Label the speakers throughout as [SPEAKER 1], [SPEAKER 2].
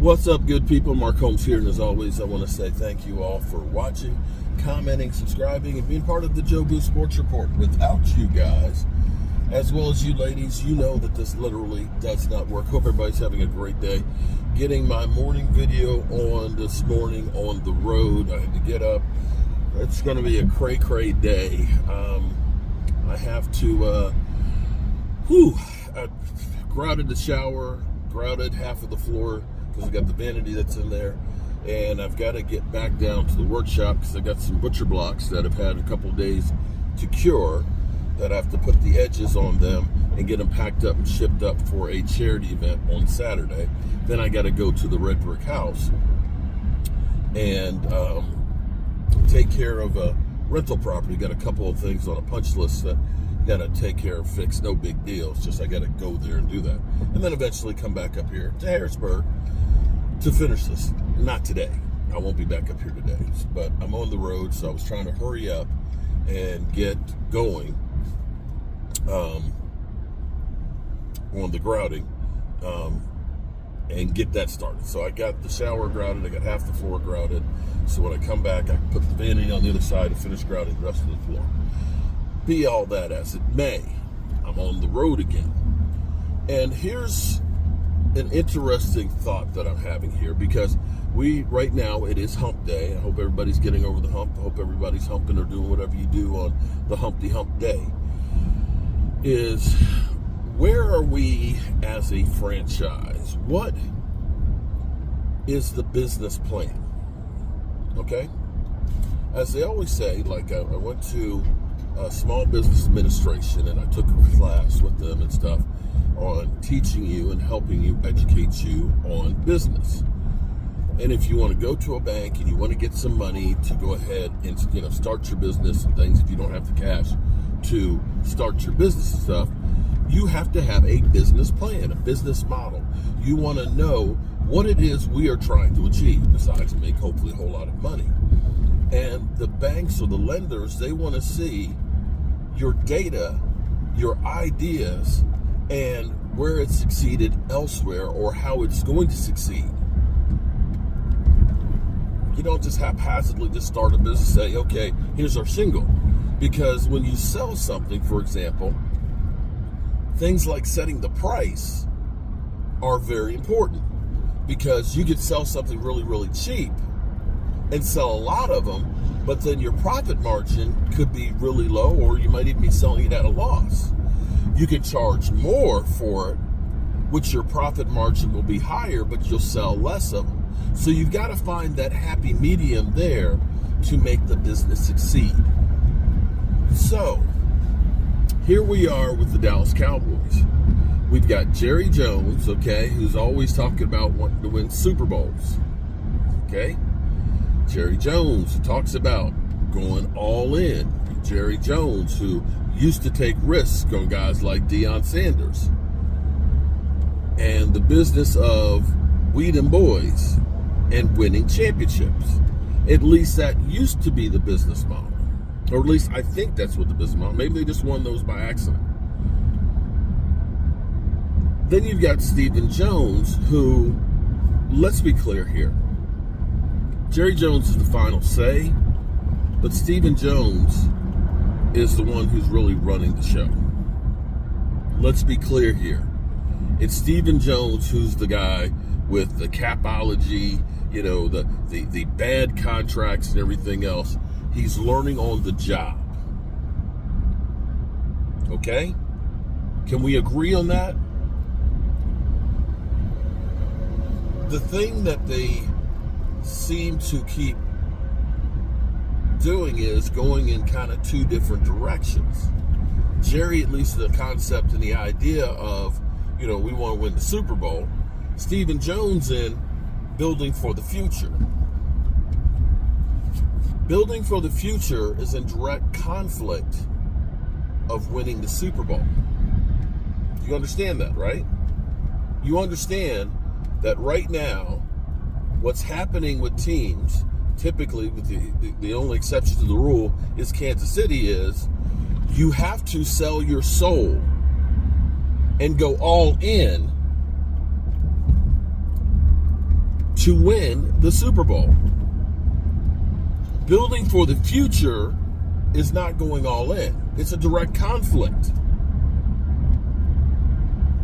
[SPEAKER 1] What's up, good people? Mark Holmes here, and as always, I want to say thank you all for watching, commenting, subscribing, and being part of the Jobu Sports Report. Without you guys, as well as you ladies, you know that this literally does not work. Hope everybody's having a great day. Getting my morning video on this morning on the road. I had to get up. It's going to be a cray day. I have to, I grouted the shower, grouted half of the floor, because I got the vanity that's in there, and I've got to get back down to the workshop because I got some butcher blocks that have had a couple days to cure that I have to put the edges on them and get them packed up and shipped up for a charity event on Saturday. Then I got to go to the Red Brick House and take care of a rental property. Got a couple of things on a punch list that got to take care of, fix. No big deal. It's just I got to go there and do that, and then eventually come back up here to Harrisburg to finish this. Not today. I won't be back up here today, but I'm on the road, so I was trying to hurry up and get going on the grouting and get that started. So I got the shower grouted, I got half the floor grouted, so when I come back I can put the vanity on the other side and finish grouting the rest of the floor. Be all that as it may, I'm on the road again. And here's an interesting thought that I'm having here, because right now it is hump day. I hope everybody's getting over the hump. I hope everybody's humping or doing whatever you do on the Humpty Hump Day. Is where are we as a franchise? What is the business plan? Okay? As they always say, like I went to small business administration and I took a class with them and stuff on teaching you and helping you, educate you on business. And if you want to go to a bank and you want to get some money to go ahead and start your business and things, if you don't have the cash to start your business and stuff, you have to have a business plan, a business model. You want to know what it is we are trying to achieve, besides make hopefully a whole lot of money. And the banks or the lenders, they want to see your data, your ideas, and where it's succeeded elsewhere or how it's going to succeed. You don't just haphazardly just start a business and say, okay, here's our shingle. Because when you sell something, for example, things like setting the price are very important, because you could sell something really cheap and sell a lot of them, but then your profit margin could be really low, or you might even be selling it at a loss. You could charge more for it, which your profit margin will be higher, but you'll sell less of them. So you've got to find that happy medium there to make the business succeed. So here we are with the Dallas Cowboys. We've got Jerry Jones, okay, who's always talking about wanting to win Super Bowls. Okay? Jerry Jones, who talks about going all in. Jerry Jones, who used to take risks on guys like Deion Sanders. And the business of weed and boys and winning championships. At least that used to be the business model. Or at least I think that's what the business model. Maybe they just won those by accident. Then you've got Stephen Jones, who, let's be clear here, Jerry Jones is the final say, but Stephen Jones is the one who's really running the show. Let's be clear here. It's Stephen Jones who's the guy with the capology, the bad contracts and everything else. He's learning on the job. Okay? Can we agree on that? The thing that they seem to keep doing is going in kind of two different directions. Jerry, at least the concept and the idea of, we want to win the Super Bowl. Stephen Jones in building for the future. Building for the future is in direct conflict of winning the Super Bowl. You understand that, right? You understand that right now, what's happening with teams, typically with the only exception to the rule is Kansas City, is you have to sell your soul and go all in to win the Super Bowl. Building for the future is not going all in. It's a direct conflict.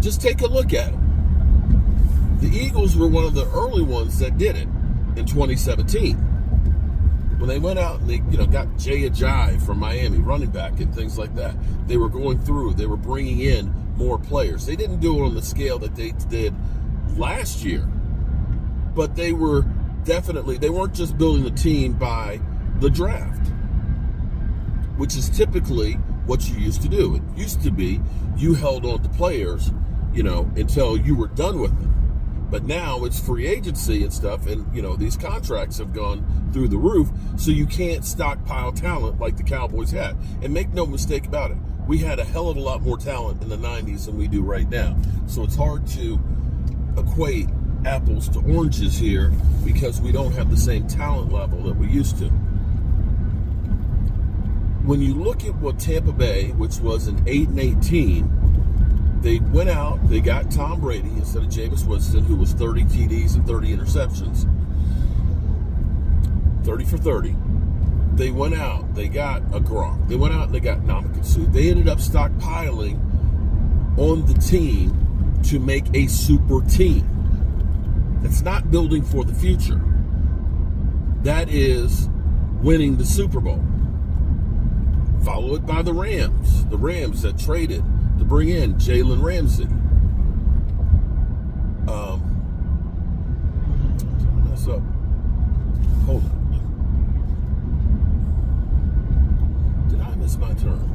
[SPEAKER 1] Just take a look at them. The Eagles were one of the early ones that did it in 2017. When they went out and they, got Jay Ajayi from Miami, running back, and things like that. They were going through. They were bringing in more players. They didn't do it on the scale that they did last year, but they were definitely, they weren't just building the team by the draft, which is typically what you used to do. It used to be you held on to players, until you were done with them. But now it's free agency and stuff, and these contracts have gone through the roof, so you can't stockpile talent like the Cowboys had. And make no mistake about it, we had a hell of a lot more talent in the 90s than we do right now. So it's hard to equate apples to oranges here because we don't have the same talent level that we used to. When you look at what Tampa Bay, which was an 8-18, they went out, they got Tom Brady instead of Jameis Winston, who was 30 TDs and 30 interceptions. 30 for 30. They went out, they got a Gronk. They went out and they got Namakatsu. They ended up stockpiling on the team to make a super team. That's not building for the future. That is winning the Super Bowl. Follow it by the Rams. The Rams that traded to bring in Jalen Ramsey. Mess up. Hold on. Did I miss my turn?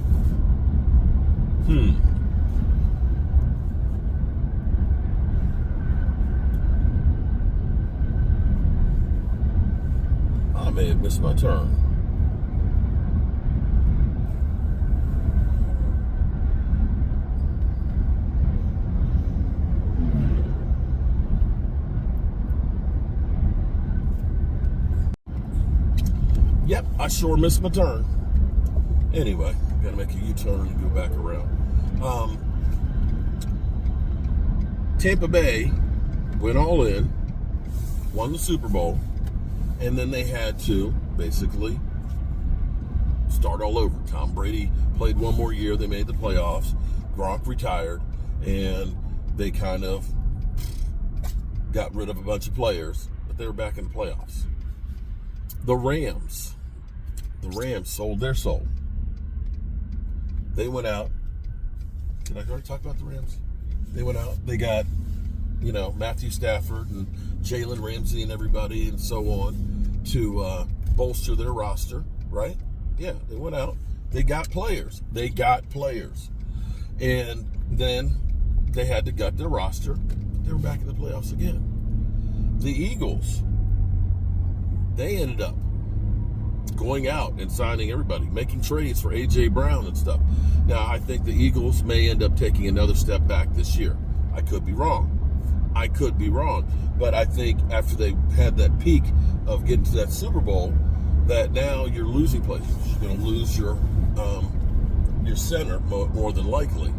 [SPEAKER 1] I may have missed my turn. Yep, I sure missed my turn. Anyway, gotta make a U-turn and go back around. Tampa Bay went all in, won the Super Bowl, and then they had to basically start all over. Tom Brady played one more year. They made the playoffs. Gronk retired, and they kind of got rid of a bunch of players, but they were back in the playoffs. The Rams sold their soul. They went out. Did I already talk about the Rams? They went out. They got, Matthew Stafford and Jalen Ramsey and everybody and so on to bolster their roster, right? Yeah, they went out. They got players. And then they had to gut their roster. They were back in the playoffs again. The Eagles, they ended up going out and signing everybody, making trades for A.J. Brown and stuff. Now, I think the Eagles may end up taking another step back this year. I could be wrong. But I think after they had that peak of getting to that Super Bowl, that now you're losing places. You're going to lose your center more than likely.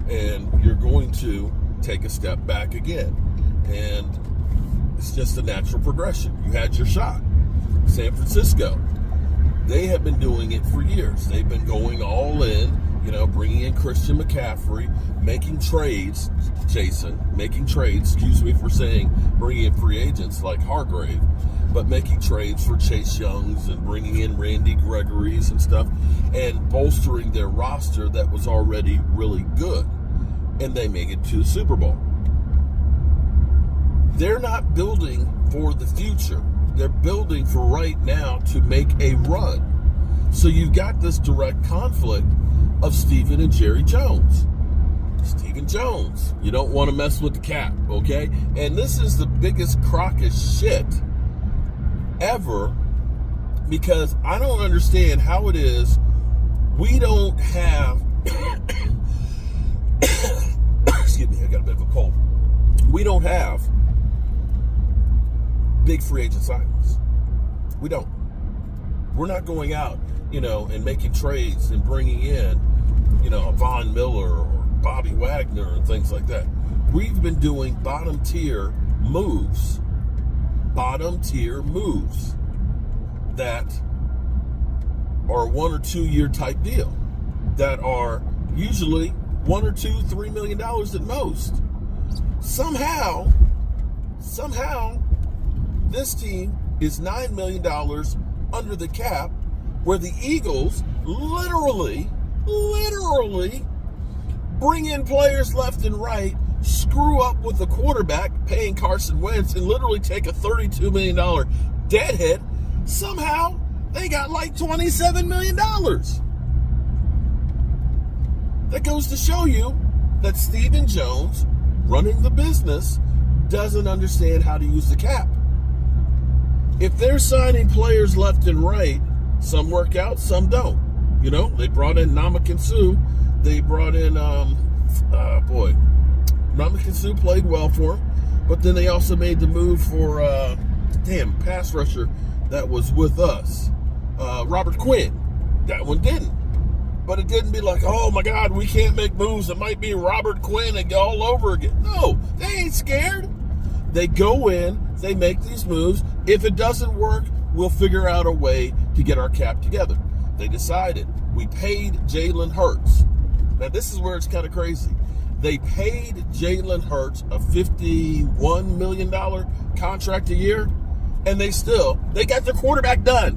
[SPEAKER 1] And you're going to take a step back again. And it's just a natural progression. You had your shot. San Francisco, they have been doing it for years. They've been going all in, bringing in Christian McCaffrey, making trades, excuse me for saying bringing in free agents like Hargrave, but making trades for Chase Youngs and bringing in Randy Gregory's and stuff, and bolstering their roster that was already really good. And they make it to the Super Bowl. They're not building for the future. They're building for right now to make a run. So you've got this direct conflict of Stephen and Jerry Jones. Stephen Jones, you don't want to mess with the cap, okay? And this is the biggest crock of shit ever, because I don't understand how it is we don't have excuse me, I got a bit of a cold. We don't have big free agent signings. We don't. We're not going out, and making trades and bringing in, a Von Miller or Bobby Wagner and things like that. We've been doing bottom tier moves bottom tier moves that are 1 or 2 year type deal, that are usually $1 or $2, $3 million at most. Somehow, this team is $9 million under the cap, where the Eagles literally bring in players left and right, screw up with the quarterback, paying Carson Wentz, and literally take a $32 million deadhead. Somehow, they got like $27 million. That goes to show you that Stephen Jones, running the business, doesn't understand how to use the cap. If they're signing players left and right, some work out, some don't. You know, they brought in Ndamukong Suh. They brought in, Ndamukong Suh played well for him, but then they also made the move for, pass rusher that was with us, Robert Quinn. That one didn't. But it didn't be like, oh my God, we can't make moves. It might be Robert Quinn and all over again. No, they ain't scared. They go in, they make these moves. If it doesn't work, we'll figure out a way to get our cap together. They decided. We paid Jalen Hurts. Now, this is where it's kind of crazy. They paid Jalen Hurts a $51 million contract a year, and they got their quarterback done.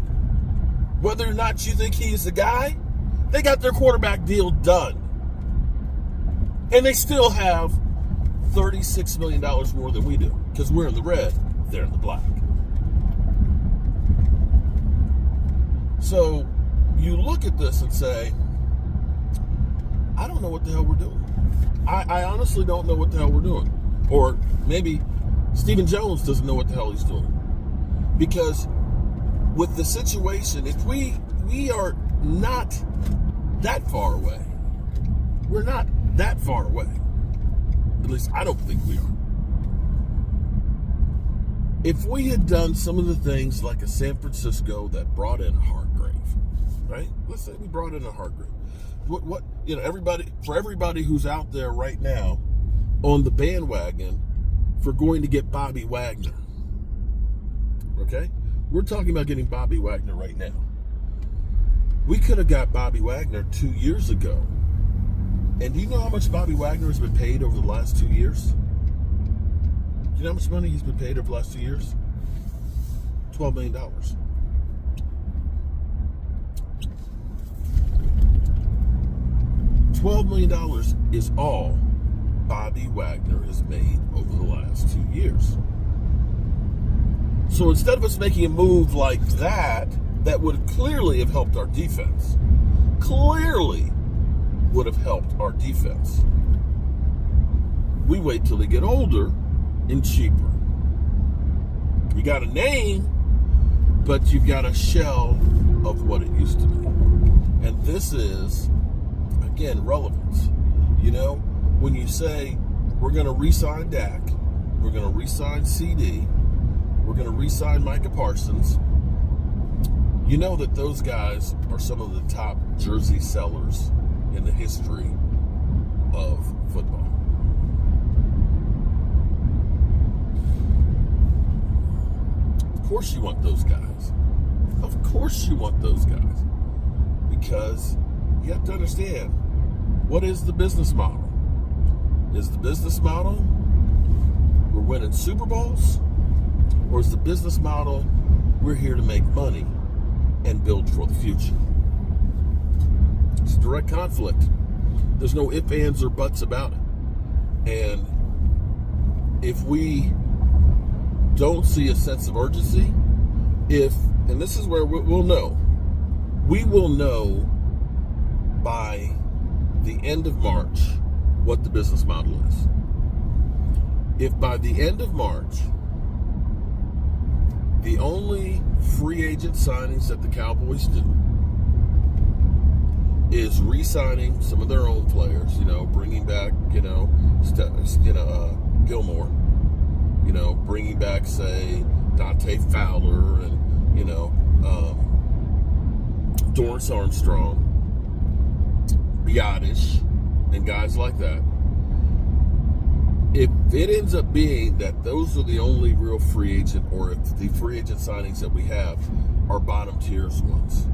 [SPEAKER 1] Whether or not you think he's the guy, they got their quarterback deal done. And they still have $36 million more than we do, because we're in the red, they're in the black. So you look at this and say, I don't know what the hell we're doing. I honestly don't know what the hell we're doing. Or maybe Stephen Jones doesn't know what the hell he's doing. Because with the situation, if we are not that far away, we're not that far away. At least I don't think we are. If we had done some of the things like a San Francisco that brought in a Hargrave, right? Let's say we brought in a Hargrave. Everybody who's out there right now on the bandwagon for going to get Bobby Wagner, okay? We're talking about getting Bobby Wagner right now. We could have got Bobby Wagner 2 years ago. And do you know how much Bobby Wagner has been paid over the last 2 years? Do you know how much money he's been paid over the last 2 years? $12 million. $12 million is all Bobby Wagner has made over the last 2 years. So instead of us making a move like that would clearly have helped our defense, we wait till they get older and cheaper. You got a name, but you've got a shell of what it used to be. And this is, again, relevance. You know, when you say we're going to re-sign Dak, we're going to re-sign CD, we're going to re-sign Micah Parsons, you know that those guys are some of the top jersey sellers in the history of football. Of course you want those guys. Of course you want those guys. Because you have to understand, what is the business model? Is the business model we're winning Super Bowls? Or is the business model we're here to make money and build for the future? It's a direct conflict. There's no ifs, ands, or buts about it. And if we don't see a sense of urgency, and this is where we'll know, we will know by the end of March what the business model is. If by the end of March, the only free agent signings that the Cowboys do is re-signing some of their own players, bringing back, Gilmore, bringing back, say, Dante Fowler and, Dorrance Armstrong, Biotish, and guys like that. if it ends up being that those are the only real free agent, or if the free agent signings that we have are bottom tiers ones,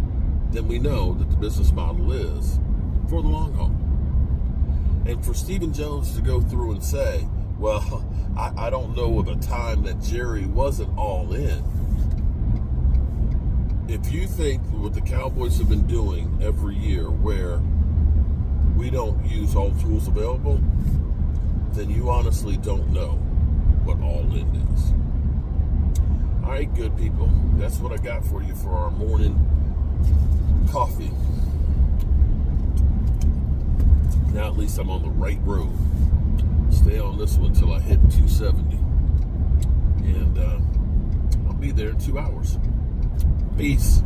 [SPEAKER 1] then we know that the business model is for the long haul. And for Stephen Jones to go through and say, well, I don't know of a time that Jerry wasn't all in. If you think what the Cowboys have been doing every year where we don't use all tools available, then you honestly don't know what all in is. All right, good people. That's what I got for you for our morning coffee. Now at least I'm on the right road. Stay on this one till I hit 270. And I'll be there in 2 hours. Peace.